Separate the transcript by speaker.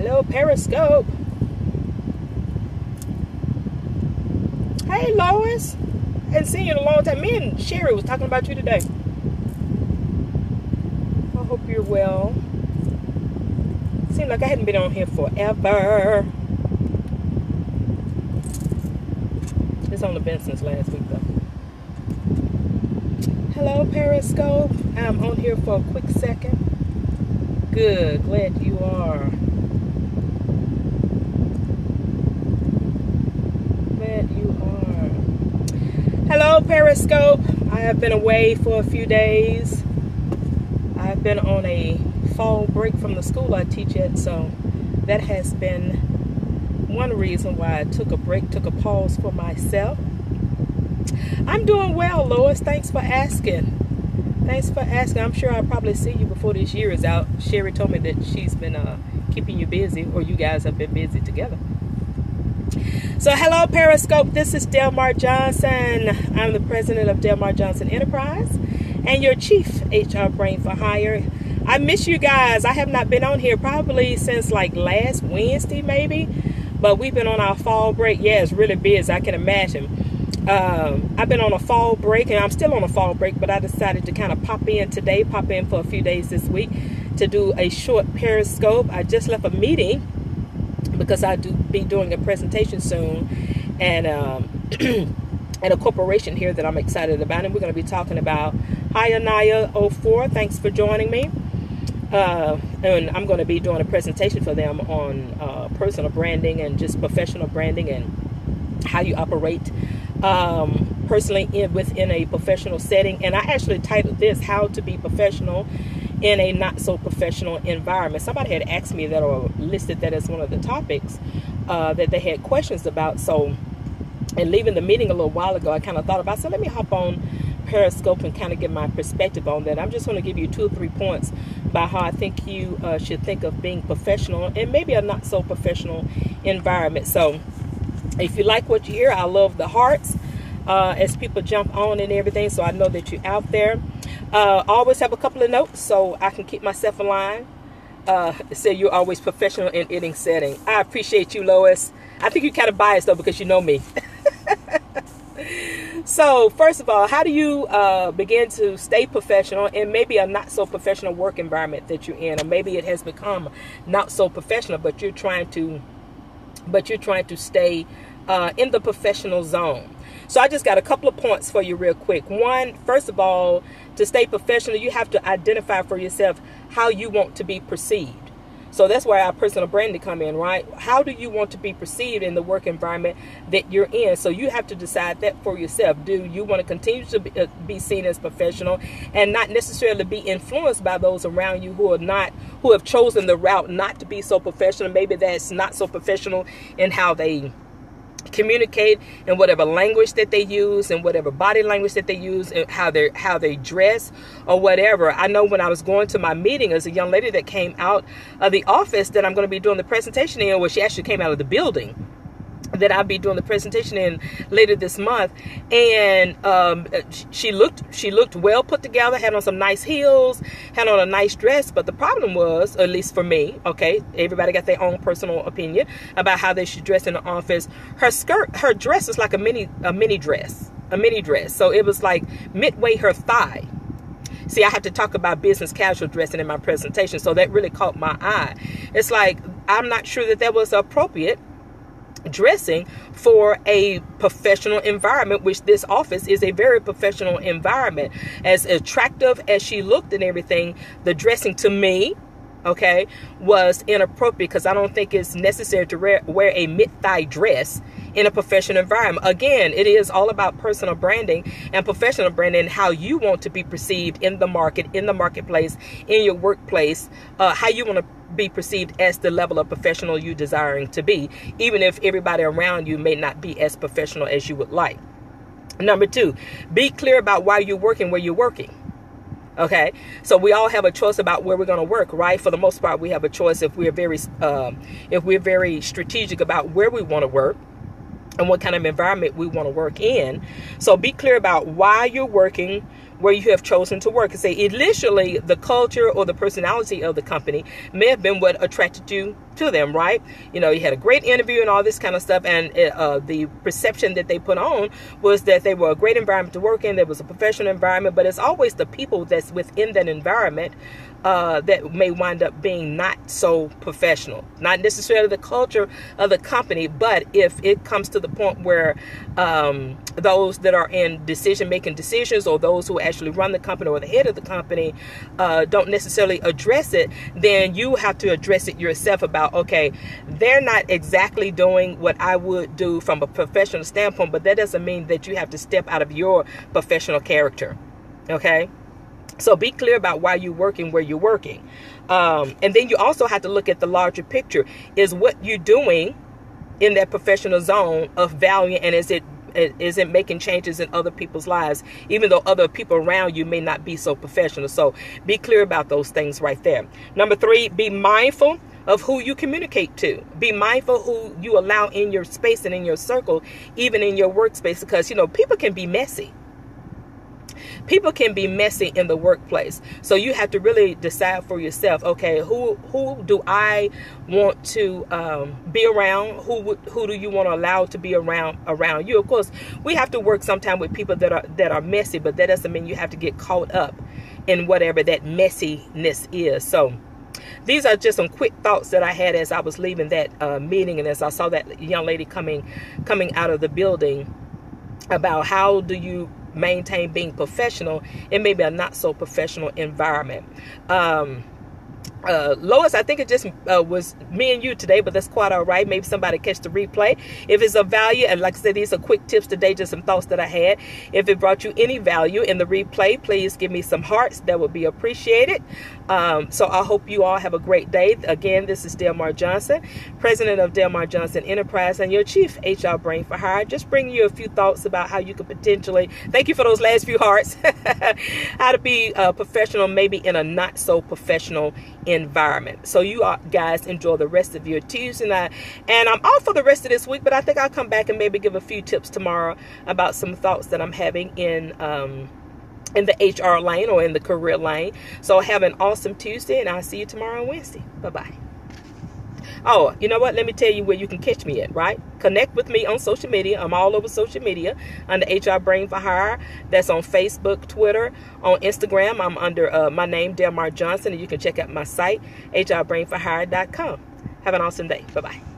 Speaker 1: Hello, Periscope. Hey, Lois. Hadn't seen you in a long time. Me and Sherry was talking about you today. I hope you're well. Seemed like I hadn't been on here forever. It's only been since last week, though. Hello, Periscope. I'm on here for a quick second. Good. Glad you are. Glad you are. Hello, Periscope. I have been away for a few days. I've been on a fall break from the school I teach at, so that has been one reason why I took a break, took a pause for myself. I'm doing well, Lois. Thanks for asking. Thanks for asking. I'm sure I'll probably see you before this year is out. Sherry told me that she's been keeping you busy, or you guys have been busy together. So hello, Periscope. This is Delmar Johnson. I'm the president of Delmar Johnson Enterprise and your chief HR brain for hire. I miss you guys. I have not been on here probably since like last Wednesday, maybe. But we've been on our fall break. Yeah, it's really busy. I can imagine. I've been on a fall break, and I'm still on a fall break, but I decided to kind of pop in for a few days this week to do a short Periscope. I just left a meeting because I do be doing a presentation soon, and at a corporation here that I'm excited about, and we're going to be talking about Naya 04. Thanks for joining me. And I'm going to be doing a presentation for them on personal branding and just professional branding and how you operate personally within a professional setting. And I actually titled this "How to Be Professional in a Not So Professional Environment." Somebody had asked me that, or listed that as one of the topics that they had questions about. So, and leaving the meeting a little while ago, I kind of thought about, so let me hop on Periscope and kind of give my perspective on that. I'm just going to give you 2 or 3 points about how I think you should think of being professional and maybe a not so professional environment. So if you like what you hear, I love the hearts as people jump on and everything, so I know that you're out there. I always have a couple of notes so I can keep myself in line. Say you're always professional in any setting. I appreciate you, Lois. I think you're kind of biased though because you know me. So first of all, how do you begin to stay professional in maybe a not so professional work environment that you're in, or maybe it has become not so professional, but you're trying to stay in the professional zone. So I just got a couple of points for you real quick. One, first of all, to stay professional, you have to identify for yourself how you want to be perceived. So that's where our personal branding come in, right? How do you want to be perceived in the work environment that you're in? So you have to decide that for yourself. Do you want to continue to be seen as professional and not necessarily be influenced by those around you who have chosen the route not to be so professional? Maybe that's not so professional in how they communicate, and whatever language that they use, and whatever body language that they use, and how they dress or whatever. I know when I was going to my meeting, there's a young lady that came out of the office that I'm going to be doing the presentation in. Well, she actually came out of the building that I'll be doing the presentation in later this month, and she looked well put together, had on some nice heels, had on a nice dress. But the problem was, at least for me, okay, everybody got their own personal opinion about how they should dress in the office. Her dress was like a mini dress. So it was like midway her thigh. See, I have to talk about business casual dressing in my presentation, so that really caught my eye. It's like, I'm not sure that was appropriate dressing for a professional environment, which this office is a very professional environment. As attractive as she looked and everything, the dressing to me, okay, was inappropriate, because I don't think it's necessary to wear a mid-thigh dress in a professional environment. Again, it is all about personal branding and professional branding, how you want to be perceived in the market, in the marketplace, in your workplace, how you want to be perceived as the level of professional you desiring to be, even if everybody around you may not be as professional as you would like. Number 2, be clear about why you're working where you're working. Okay, so we all have a choice about where we're going to work, right? For the most part, we have a choice if we're very strategic about where we want to work and what kind of environment we want to work in. So be clear about why you're working where you have chosen to work. And say initially the culture or the personality of the company may have been what attracted you to them, right? You know, you had a great interview and all this kind of stuff, and the perception that they put on was that they were a great environment to work in. There was a professional environment, but it's always the people that's within that environment that may wind up being not so professional. Not necessarily the culture of the company, but if it comes to the point where those that are in making decisions, or those who actually run the company or the head of the company don't necessarily address it, then you have to address it yourself about, okay, they're not exactly doing what I would do from a professional standpoint, but that doesn't mean that you have to step out of your professional character. Okay? So be clear about why you're working where you're working. And then you also have to look at the larger picture. Is what you're doing in that professional zone of value, and is it making changes in other people's lives, even though other people around you may not be so professional? So be clear about those things right there. Number 3, be mindful of who you communicate to. Be mindful who you allow in your space and in your circle, even in your workspace, because, you know, people can be messy. People can be messy in the workplace. So you have to really decide for yourself, okay, who do I want to be around? Who do you want to allow to be around you? Of course, we have to work sometime with people that are messy, but that doesn't mean you have to get caught up in whatever that messiness is. So these are just some quick thoughts that I had as I was leaving that meeting, and as I saw that young lady coming out of the building, about how do you maintain being professional in maybe a not so professional environment. Lois, I think it just was me and you today, but that's quite all right. Maybe somebody catch the replay. If it's of value, and like I said, these are quick tips today, just some thoughts that I had. If it brought you any value in the replay, please give me some hearts. That would be appreciated. So I hope you all have a great day. Again, this is Delmar Johnson, president of Delmar Johnson Enterprise, and your chief HR brain for hire. Just bringing you a few thoughts about how you could potentially, thank you for those last few hearts, how to be professional maybe in a not so professional environment. So you guys enjoy the rest of your Tuesday night, and I'm off for the rest of this week, but I think I'll come back and maybe give a few tips tomorrow about some thoughts that I'm having in the HR lane or in the career lane. So have an awesome Tuesday, and I'll see you tomorrow on Wednesday. Bye-bye. Oh, you know what? Let me tell you where you can catch me at, right? Connect with me on social media. I'm all over social media under HR Brain for Hire. That's on Facebook, Twitter, on Instagram. I'm under my name, Delmar Johnson, and you can check out my site, hrbrainforhire.com. Have an awesome day. Bye-bye.